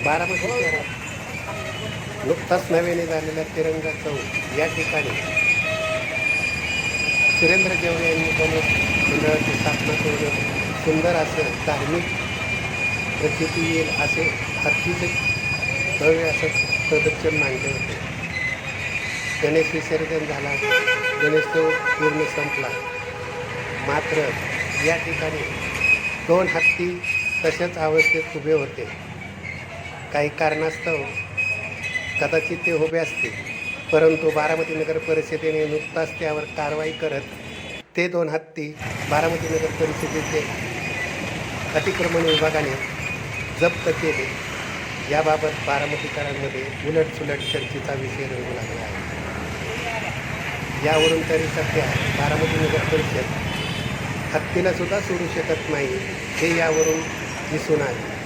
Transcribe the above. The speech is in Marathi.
बारामती शहरात नुकताच नव्याने झालेल्या तिरंगा चौक या ठिकाणी सुरेंद्र जेवळे यांनी गणेश मंडळाची स्थापना करून सुंदर असं धार्मिक प्रचिती येईल असे हत्तीचे भव्य असं प्रदर्शन मांडले होते. गणेश विसर्जन झाला, गणेशोत्सव पूर्ण संपला. मात्र या ठिकाणी 2 हत्ती तशाच अवस्थेत उभे होते. काही कारणास्तव कदाचित ते उभे असतील, परंतु बारामती नगर परिषदेने नुकताच त्यावर कारवाई करत ते 2 हत्ती बारामती नगर परिषदेचे अतिक्रमण विभागाने जप्त केले. याबाबत बारामतीकरांमध्ये उलटसुलट चर्चेचा विषय रंगू लागला आहे. यावरून तरी सध्या बारामती नगर परिषद हत्तीला सुद्धा सोडू शकत नाही हे यावरून दिसून आले.